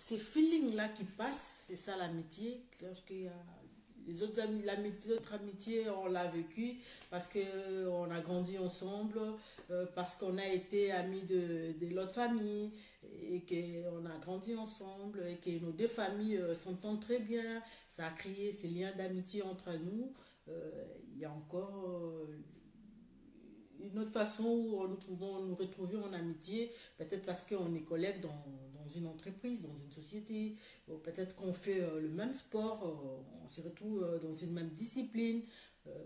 ces feelings-là qui passent, c'est ça l'amitié. Lorsqu'il y a les autres amis, l'amitié, notre amitié, on l'a vécu parce qu'on a grandi ensemble, parce qu'on a été amis de l'autre famille et qu'on a grandi ensemble et que nos deux familles s'entendent très bien. Ça a créé ces liens d'amitié entre nous. Il y a encore une autre façon où nous pouvons nous retrouver en amitié, peut-être parce qu'on est collègues dans une entreprise, dans une société, peut-être qu'on fait le même sport, on se retrouve dans une même discipline,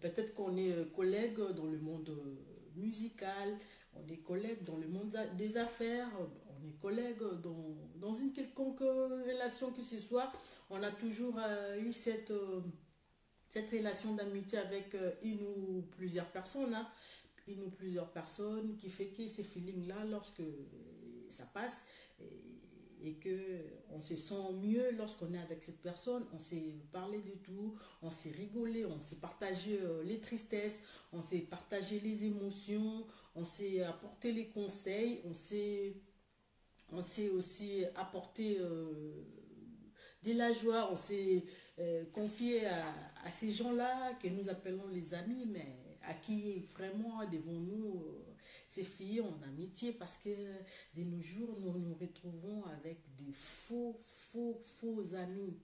peut-être qu'on est collègues dans le monde musical, on est collègues dans le monde des affaires, on est collègues dans une quelconque relation que ce soit, on a toujours eu cette relation d'amitié avec une ou plusieurs personnes, hein, une ou plusieurs personnes qui fait que ces feelings-là, lorsque ça passe et que on se sent mieux lorsqu'on est avec cette personne, on s'est parlé de tout, on s'est rigolé, on s'est partagé les tristesses, on s'est partagé les émotions, on s'est apporté les conseils, on s'est aussi apporté de la joie, on s'est confié à ces gens-là que nous appelons les amis, mais à qui vraiment devons-nous se fier en amitié parce que de nos jours, nous nous retrouvons avec des faux amis.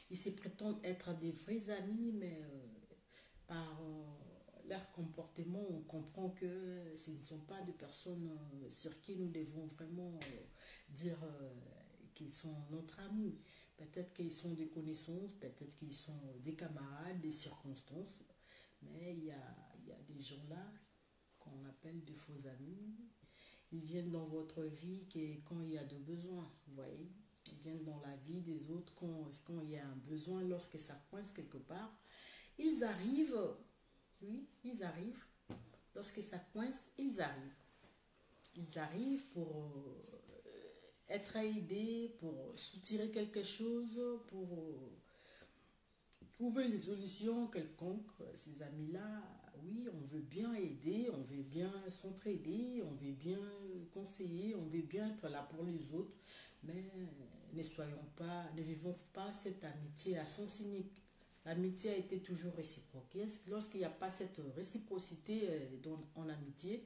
Ils se prétendent être des vrais amis, mais par leur comportement, on comprend que ce ne sont pas des personnes sur qui nous devons vraiment dire qu'ils sont notre amis. Peut-être qu'ils sont des connaissances, peut-être qu'ils sont des camarades, des circonstances, mais il y a des gens là qu'on appelle de faux amis. Ils viennent dans votre vie quand il y a de besoins, vous voyez. Ils viennent dans la vie des autres quand il y a un besoin, lorsque ça coince quelque part. Ils arrivent, oui, ils arrivent. Lorsque ça coince, ils arrivent. Ils arrivent pour être aidés, pour soutirer quelque chose, pour trouver une solution quelconque. Ces amis-là, oui, on veut bien aider, on veut bien s'entraider, on veut bien conseiller, on veut bien être là pour les autres, mais ne vivons pas cette amitié à sens unique. L'amitié a été toujours réciproque. Lorsqu'il n'y a pas cette réciprocité en amitié,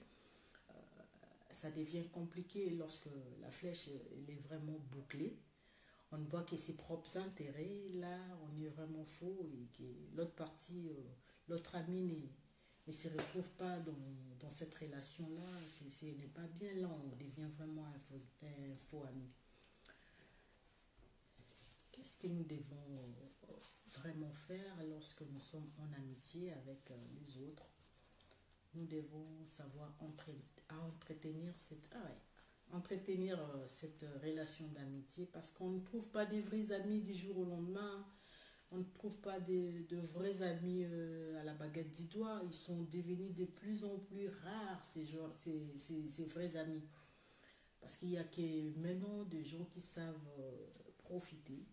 ça devient compliqué lorsque la flèche elle est vraiment bouclée. On ne voit que ses propres intérêts, là on est vraiment faux et que l'autre partie, l'autre ami ne se retrouve pas dans cette relation-là, ce n'est pas bien, là on devient vraiment un faux ami. Qu'est-ce que nous devons vraiment faire lorsque nous sommes en amitié avec les autres? Nous devons savoir entretenir cette relation d'amitié parce qu'on ne trouve pas des vrais amis du jour au lendemain. On ne trouve pas de vrais amis à la baguette du doigt. Ils sont devenus de plus en plus rares, ces vrais amis. Parce qu'il y a que maintenant des gens qui savent profiter.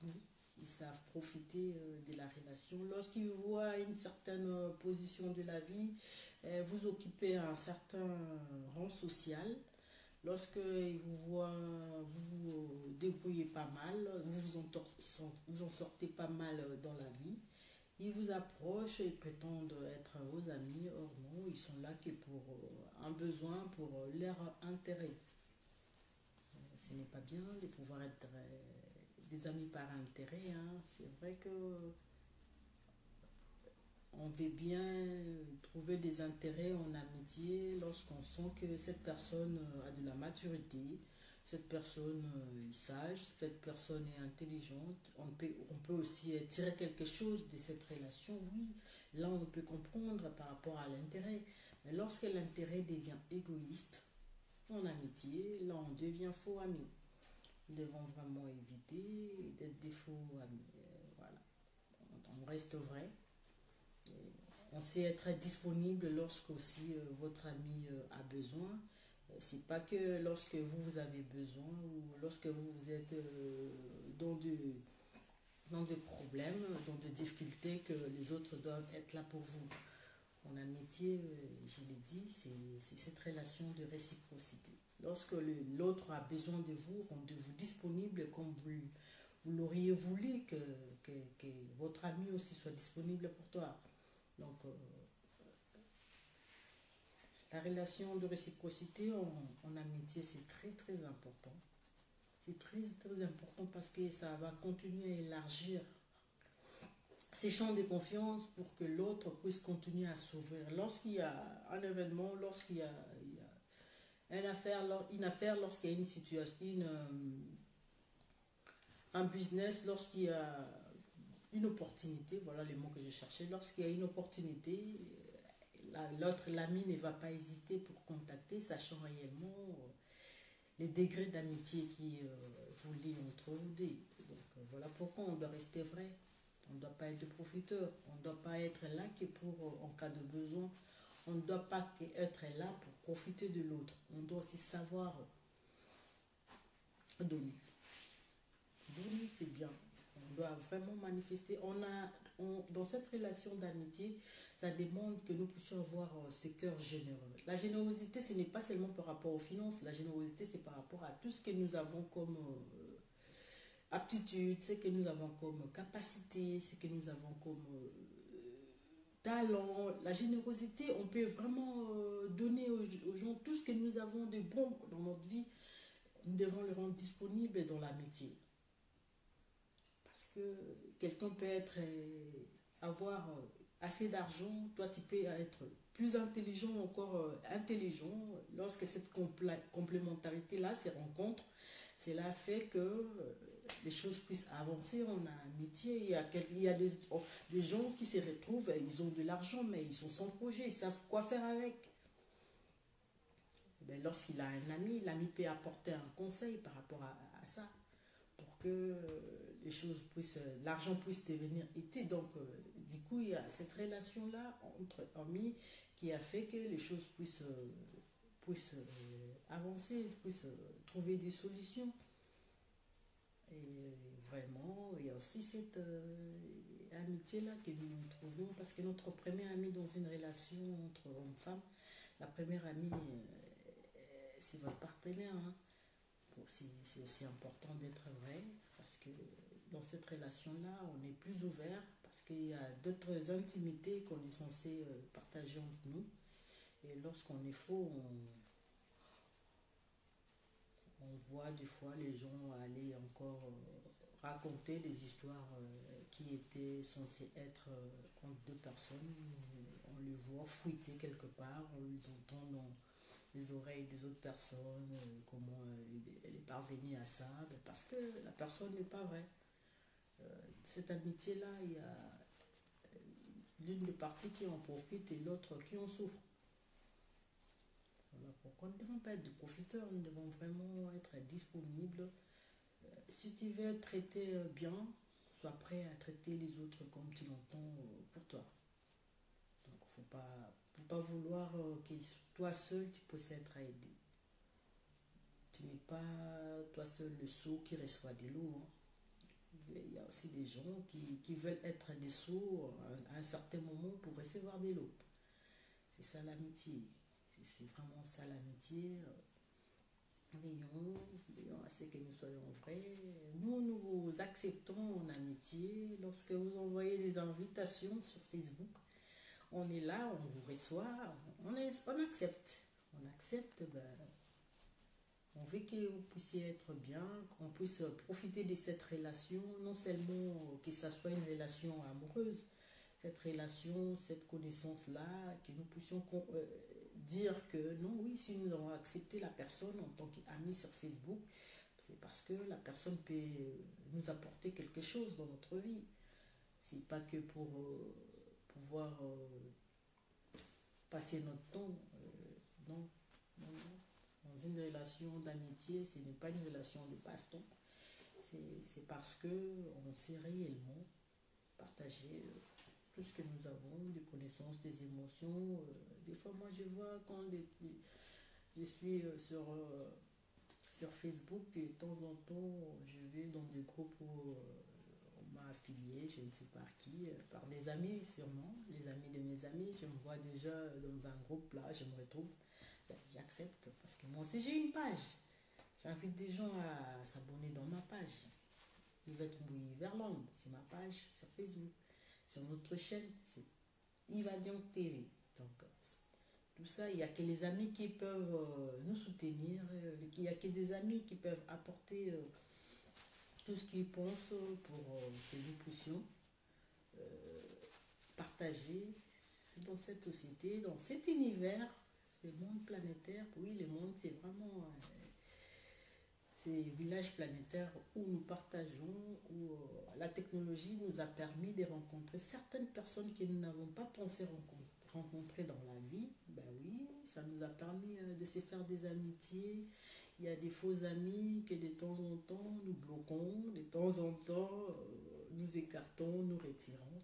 Oui, ils savent profiter de la relation. Lorsqu'ils voient une certaine position de la vie, vous occupez un certain rang social, lorsque vous voient vous débrouiller pas mal, vous en sortez pas mal dans la vie, ils vous approchent et prétendent être vos amis. Or non, ils sont là que pour un besoin, pour leur intérêt. Ce n'est pas bien de pouvoir être des amis par intérêt, hein. C'est vrai que on veut bien trouver des intérêts en amitié lorsqu'on sent que cette personne a de la maturité, cette personne est sage, cette personne est intelligente. On peut aussi tirer quelque chose de cette relation, oui. Là, on peut comprendre par rapport à l'intérêt. Mais lorsque l'intérêt devient égoïste en amitié, là, on devient faux ami. Nous devons vraiment éviter d'être des faux amis. Voilà. On reste vrai. On sait être disponible lorsque aussi votre ami a besoin. C'est pas que lorsque vous avez besoin ou lorsque vous êtes dans des problèmes, dans des difficultés que les autres doivent être là pour vous. En amitié, je l'ai dit, c'est cette relation de réciprocité. Lorsque l'autre a besoin de vous, rendez-vous disponible comme vous l'auriez voulu que votre ami aussi soit disponible pour toi. Donc, la relation de réciprocité en amitié, c'est très très important. C'est très très important parce que ça va continuer à élargir ces champs de confiance pour que l'autre puisse continuer à s'ouvrir. Lorsqu'il y a un événement, il y a une affaire, lorsqu'il y a une situation, un business, lorsqu'il y a une opportunité, voilà les mots que je cherchais, lorsqu'il y a une opportunité, l'autre, l'ami ne va pas hésiter pour contacter, sachant réellement les degrés d'amitié qui vous lient entre vous deux. Donc voilà pourquoi on doit rester vrai. On ne doit pas être profiteur. On ne doit pas être là que pour en cas de besoin. On ne doit pas être là pour profiter de l'autre. On doit aussi savoir donner. Donner, c'est bien. On doit vraiment manifester. Dans cette relation d'amitié, ça demande que nous puissions avoir ce cœur généreux. La générosité, ce n'est pas seulement par rapport aux finances. La générosité, c'est par rapport à tout ce que nous avons comme aptitude, ce que nous avons comme capacité, ce que nous avons comme talent. La générosité, on peut vraiment donner aux gens tout ce que nous avons de bon dans notre vie. Nous devons le rendre disponible dans l'amitié. Parce que quelqu'un peut avoir assez d'argent, toi tu peux être plus intelligent, encore intelligent. Lorsque cette complémentarité-là se rencontre, cela fait que les choses puissent avancer en amitié. Il y a des gens qui se retrouvent, ils ont de l'argent, mais ils sont sans projet, ils savent quoi faire avec. Lorsqu'il a un ami, l'ami peut apporter un conseil par rapport à ça, pour que les choses puissent, l'argent puisse devenir utile. Donc, du coup, il y a cette relation-là entre amis qui a fait que les choses puissent avancer, puissent trouver des solutions. Et vraiment, il y a aussi cette amitié-là que nous trouvons, parce que notre premier ami dans une relation entre homme-femme, la première amie, c'est votre partenaire. Hein. C'est aussi important d'être vrai, parce que dans cette relation-là, on est plus ouvert, parce qu'il y a d'autres intimités qu'on est censé partager entre nous. Et lorsqu'on est faux, on voit des fois les gens aller encore raconter des histoires qui étaient censées être entre deux personnes. On les voit fuiter quelque part, on les entend dans les oreilles des autres personnes, comment elle est parvenue à ça, parce que la personne n'est pas vraie. Cette amitié-là, il y a l'une des parties qui en profite et l'autre qui en souffre. Voilà pourquoi nous ne devons pas être de profiteurs, nous devons vraiment être disponibles. Si tu veux être traité bien, sois prêt à traiter les autres comme tu l'entends pour toi. Donc, il ne faut pas vouloir que toi seul tu puisses être aidé. Tu n'es pas toi seul le sot qui reçoit de l'eau. Hein. Il y a aussi des gens qui veulent être des sots à un certain moment pour recevoir de l'eau. C'est ça l'amitié. C'est vraiment ça l'amitié. Veillons à ce que nous soyons vrais. Nous vous acceptons en amitié. Lorsque vous envoyez des invitations sur Facebook, on est là, on vous reçoit, on accepte. On accepte, on veut que vous puissiez être bien, qu'on puisse profiter de cette relation, non seulement que ça soit une relation amoureuse, cette relation, cette connaissance-là, que nous puissions dire que non, oui, si nous avons accepté la personne en tant qu'ami sur Facebook, c'est parce que la personne peut nous apporter quelque chose dans notre vie. C'est pas que pour pouvoir passer notre temps. Non, non, non. Dans une relation d'amitié, ce n'est pas une relation de passe-temps. C'est parce qu'on sait réellement partager tout ce que nous avons, des connaissances, des émotions. Des fois, moi, je vois quand je suis sur Facebook, et de temps en temps, je vais dans des groupes où on m'a affilié, je ne sais pas qui, par des amis sûrement, les amis de mes amis. Je me vois déjà dans un groupe là, je me retrouve. J'accepte parce que Moi aussi, j'ai une page. J'invite des gens à s'abonner dans ma page. Yvette Mbouyi Verlande, c'est ma page sur Facebook. Sur notre chaîne, c'est Yva Diong TV. Donc, tout ça, il n'y a que les amis qui peuvent nous soutenir. Il n'y a que des amis qui peuvent apporter tout ce qu'ils pensent pour que nous puissions partager dans cette société, dans cet univers, ce monde planétaire. Oui, le monde, c'est vraiment ces villages planétaires où nous partageons, où la technologie nous a permis de rencontrer certaines personnes que nous n'avons pas pensé rencontrer dans la vie. Ben oui, ça nous a permis de se faire des amitiés. Il y a des faux amis que de temps en temps nous bloquons, de temps en temps nous écartons, nous retirons.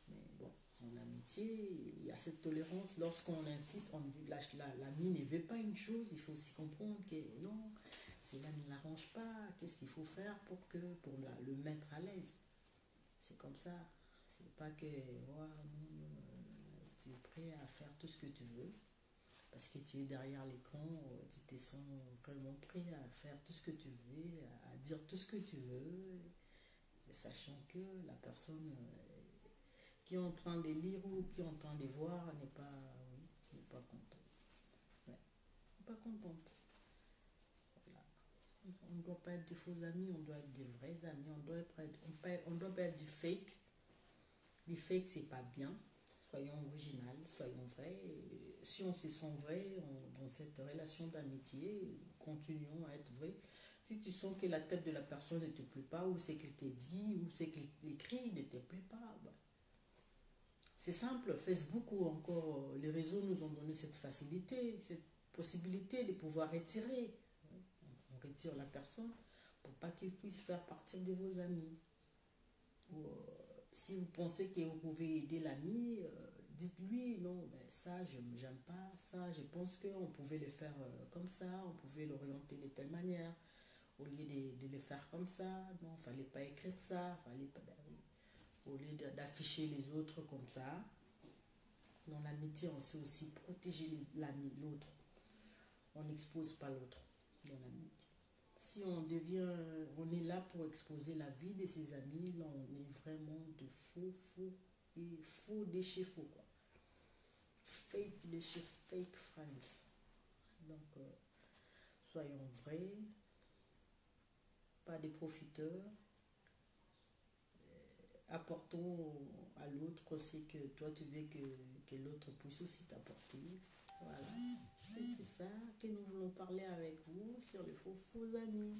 Mais bon, en amitié, il y a cette tolérance. Lorsqu'on insiste, on dit l'ami ne veut pas une chose, il faut aussi comprendre que non, cela ne l'arrange pas. Qu'est-ce qu'il faut faire pour le mettre à l'aise? C'est comme ça. C'est pas que tu es prêt à faire tout ce que tu veux parce que tu es derrière l'écran, tu te sens vraiment prêt à faire tout ce que tu veux, à dire tout ce que tu veux, sachant que la personne qui est en train de lire ou qui est en train de voir n'est pas, oui, n'est pas contente. Ouais, n'est pas contente. Voilà. On ne doit pas être des faux amis, on doit être des vrais amis, on doit pas être du fake. Du fake, c'est pas bien. Soyons original, soyons vrais. Et si on se sent vrai dans cette relation d'amitié, continuons à être vrai. Si tu sens que la tête de la personne ne te plaît pas, ou c'est qu'elle t'a dit, ou c'est qu'elle écrit ne te plaît pas, bah, c'est simple. Facebook ou encore les réseaux nous ont donné cette facilité, cette possibilité de pouvoir retirer. On retire la personne pour pas qu'il puisse faire partie de vos amis. Ou, si vous pensez que vous pouvez aider l'ami, dites-lui non, ben ça je n'aime pas, ça je pense qu'on pouvait le faire comme ça, on pouvait l'orienter de telle manière, au lieu de le faire comme ça, non, il ne fallait pas écrire ça, fallait pas, ben oui. Au lieu d'afficher les autres comme ça. Dans l'amitié, on sait aussi protéger l'ami, l'autre. On n'expose pas l'autre dans l'amitié. Si on est là pour exposer la vie de ses amis, là on est vraiment de faux de chez faux, quoi. Fake de chez fake friends. Donc, soyons vrais, pas des profiteurs. Apportons à l'autre ce que toi tu veux que l'autre puisse aussi t'apporter. Voilà, c'est ça que nous voulons parler avec vous sur les faux amis.